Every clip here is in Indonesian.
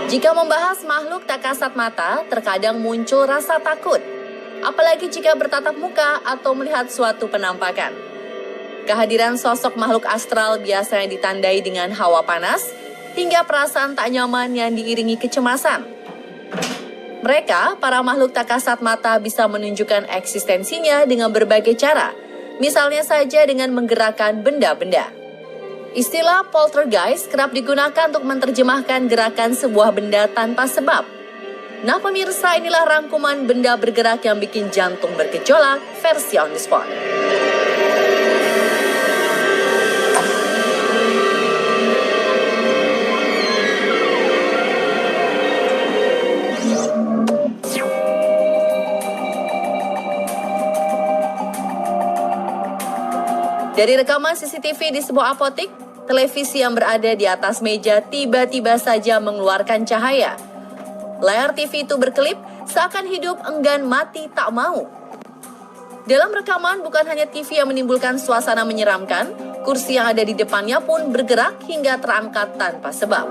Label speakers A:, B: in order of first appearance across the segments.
A: Jika membahas makhluk tak kasat mata, terkadang muncul rasa takut. Apalagi jika bertatap muka atau melihat suatu penampakan. Kehadiran sosok makhluk astral biasanya ditandai dengan hawa panas, hingga perasaan tak nyaman yang diiringi kecemasan. Mereka, para makhluk tak kasat mata, bisa menunjukkan eksistensinya dengan berbagai cara, misalnya saja dengan menggerakkan benda-benda. Istilah poltergeist kerap digunakan untuk menerjemahkan gerakan sebuah benda tanpa sebab. Nah pemirsa, inilah rangkuman benda bergerak yang bikin jantung bergejolak versi On The Spot. Dari rekaman CCTV di sebuah apotek, televisi yang berada di atas meja tiba-tiba saja mengeluarkan cahaya. Layar TV itu berkelip, seakan hidup enggan mati tak mau. Dalam rekaman bukan hanya TV yang menimbulkan suasana menyeramkan, kursi yang ada di depannya pun bergerak hingga terangkat tanpa sebab.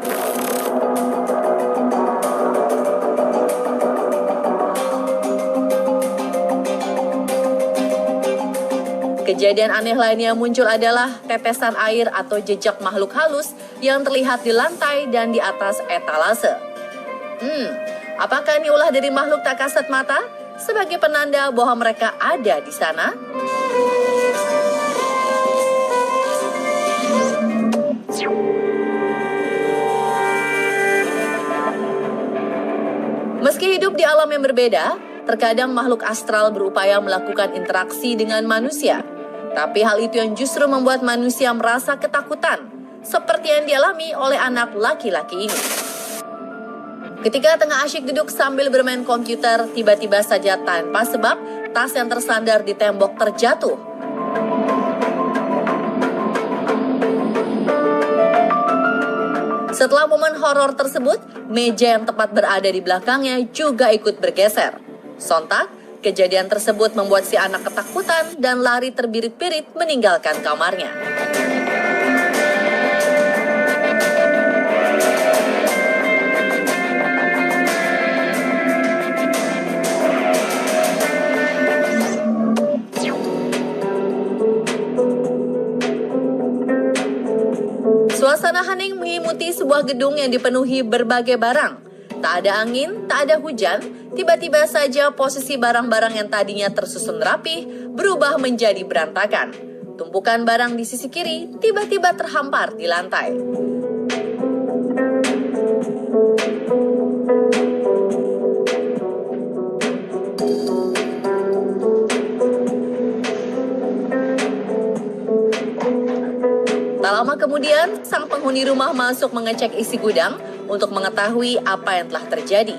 A: Kejadian aneh lainnya muncul adalah tetesan air atau jejak makhluk halus yang terlihat di lantai dan di atas etalase. Apakah ini ulah dari makhluk tak kasat mata sebagai penanda bahwa mereka ada di sana? Meski hidup di alam yang berbeda, terkadang makhluk astral berupaya melakukan interaksi dengan manusia. Tapi hal itu yang justru membuat manusia merasa ketakutan, seperti yang dialami oleh anak laki-laki ini. Ketika tengah asyik duduk sambil bermain komputer, tiba-tiba saja tanpa sebab, tas yang tersandar di tembok terjatuh. Setelah momen horor tersebut, meja yang tepat berada di belakangnya juga ikut bergeser. Sontak, kejadian tersebut membuat si anak ketakutan dan lari terbirit-birit meninggalkan kamarnya. Suasana hening meliputi sebuah gedung yang dipenuhi berbagai barang. Tak ada angin, tak ada hujan, tiba-tiba saja posisi barang-barang yang tadinya tersusun rapih berubah menjadi berantakan. Tumpukan barang di sisi kiri tiba-tiba terhampar di lantai. Tak lama kemudian, sang penghuni rumah masuk mengecek isi gudang untuk mengetahui apa yang telah terjadi.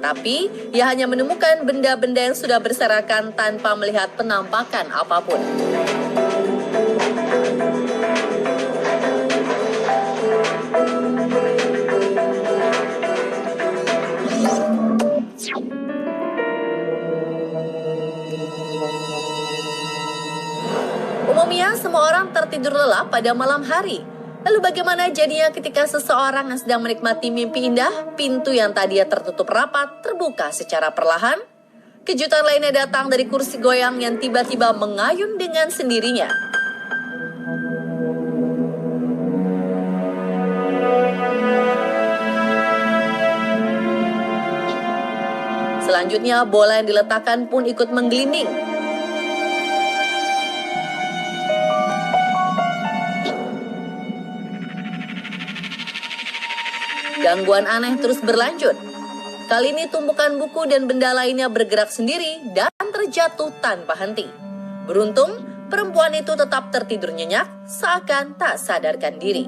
A: Tapi, ia hanya menemukan benda-benda yang sudah berserakan tanpa melihat penampakan apapun. Umumnya, semua orang tertidur lelap pada malam hari. Lalu bagaimana jadinya ketika seseorang yang sedang menikmati mimpi indah, pintu yang tadinya tertutup rapat terbuka secara perlahan? Kejutan lainnya datang dari kursi goyang yang tiba-tiba mengayun dengan sendirinya. Selanjutnya, bola yang diletakkan pun ikut menggelinding. Gangguan aneh terus berlanjut. Kali ini tumpukan buku dan benda lainnya bergerak sendiri dan terjatuh tanpa henti. Beruntung, perempuan itu tetap tertidur nyenyak seakan tak sadarkan diri.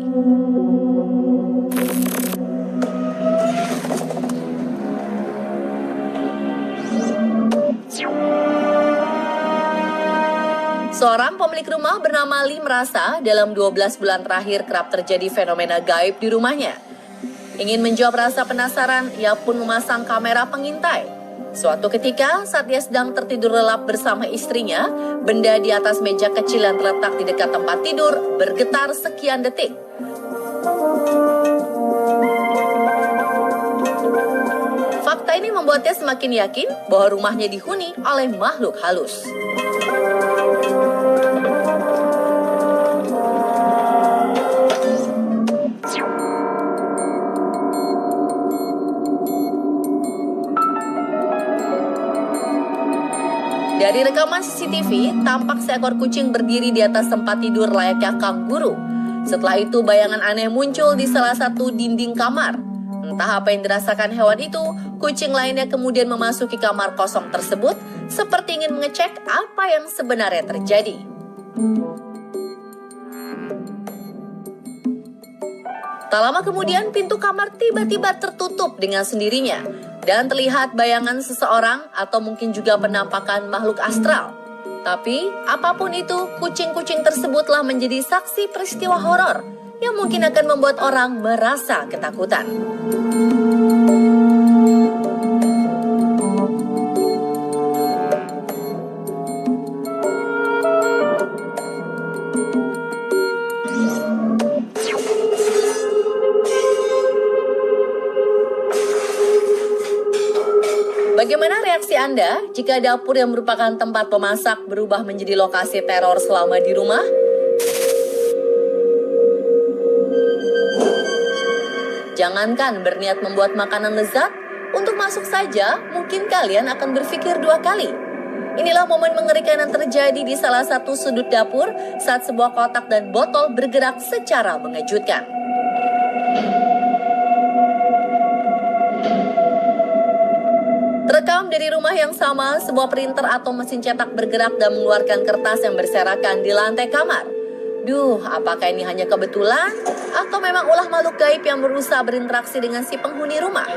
A: Seorang pemilik rumah bernama Lee merasa dalam 12 bulan terakhir kerap terjadi fenomena gaib di rumahnya. Ingin menjawab rasa penasaran, ia pun memasang kamera pengintai. Suatu ketika, saat dia sedang tertidur lelap bersama istrinya, benda di atas meja kecil yang terletak di dekat tempat tidur bergetar sekian detik. ini membuatnya semakin yakin bahwa rumahnya dihuni oleh makhluk halus. Dari rekaman CCTV, tampak seekor kucing berdiri di atas tempat tidur layaknya kanguru. Setelah itu, bayangan aneh muncul di salah satu dinding kamar. Entah apa yang dirasakan hewan itu, kucing lainnya kemudian memasuki kamar kosong tersebut, seperti ingin mengecek apa yang sebenarnya terjadi. Tak lama kemudian, pintu kamar tiba-tiba tertutup dengan sendirinya. Dan terlihat bayangan seseorang atau mungkin juga penampakan makhluk astral. Tapi, apapun itu, kucing-kucing tersebutlah menjadi saksi peristiwa horor yang mungkin akan membuat orang merasa ketakutan. Bagaimana reaksi Anda jika dapur yang merupakan tempat memasak berubah menjadi lokasi teror selama di rumah? Jangankan berniat membuat makanan lezat, untuk masuk saja mungkin kalian akan berpikir 2 kali. Inilah momen mengerikan yang terjadi di salah satu sudut dapur saat sebuah kotak dan botol bergerak secara mengejutkan. Terekam dari rumah yang sama, sebuah printer atau mesin cetak bergerak dan mengeluarkan kertas yang berserakan di lantai kamar. Duh, apakah ini hanya kebetulan? Atau memang ulah makhluk gaib yang berusaha berinteraksi dengan si penghuni rumah?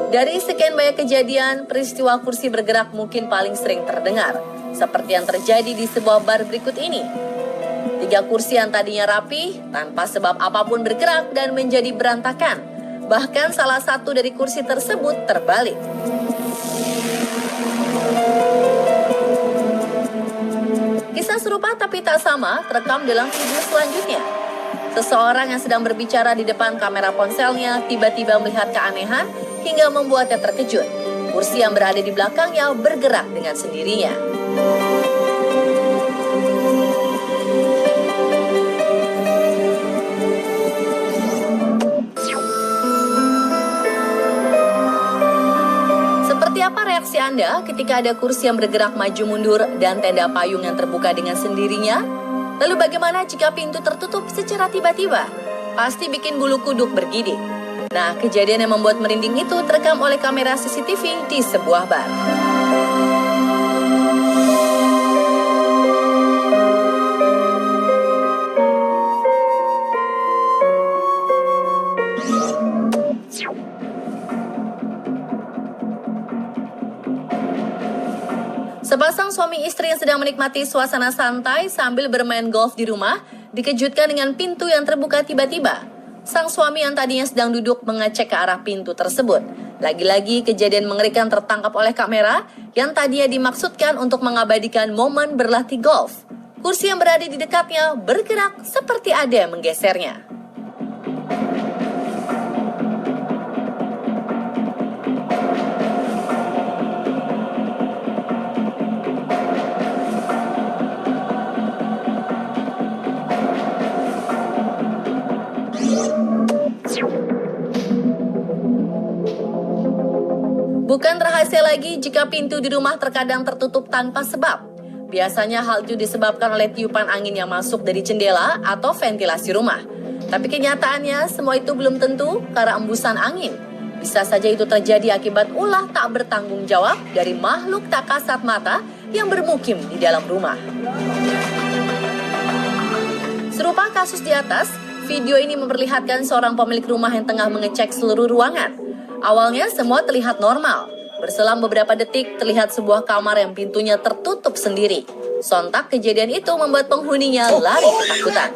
A: Dari sekian banyak kejadian, peristiwa kursi bergerak mungkin paling sering terdengar, seperti yang terjadi di sebuah bar berikut ini. 3 kursi yang tadinya rapi, tanpa sebab apapun bergerak dan menjadi berantakan. Bahkan salah satu dari kursi tersebut terbalik. Kisah serupa tapi tak sama terekam dalam video selanjutnya. Seseorang yang sedang berbicara di depan kamera ponselnya tiba-tiba melihat keanehan hingga membuatnya terkejut. Kursi yang berada di belakangnya bergerak dengan sendirinya. Seperti apa reaksi Anda ketika ada kursi yang bergerak maju mundur dan tenda payung yang terbuka dengan sendirinya? Lalu bagaimana jika pintu tertutup secara tiba-tiba? Pasti bikin bulu kuduk bergidik. Nah, kejadian yang membuat merinding itu terekam oleh kamera CCTV di sebuah bar. Sepasang suami istri yang sedang menikmati suasana santai sambil bermain golf di rumah dikejutkan dengan pintu yang terbuka tiba-tiba. Sang suami yang tadinya sedang duduk mengecek ke arah pintu tersebut. Lagi-lagi kejadian mengerikan tertangkap oleh kamera yang tadinya dimaksudkan untuk mengabadikan momen berlatih golf. Kursi yang berada di dekatnya bergerak seperti ada yang menggesernya. Bukan rahasia lagi jika pintu di rumah terkadang tertutup tanpa sebab. Biasanya hal itu disebabkan oleh tiupan angin yang masuk dari jendela atau ventilasi rumah. Tapi kenyataannya semua itu belum tentu karena embusan angin. Bisa saja itu terjadi akibat ulah tak bertanggung jawab dari makhluk tak kasat mata yang bermukim di dalam rumah. Serupa kasus di atas, video ini memperlihatkan seorang pemilik rumah yang tengah mengecek seluruh ruangan. Awalnya semua terlihat normal. Berselang beberapa detik terlihat sebuah kamar yang pintunya tertutup sendiri. Sontak kejadian itu membuat penghuninya lari ketakutan.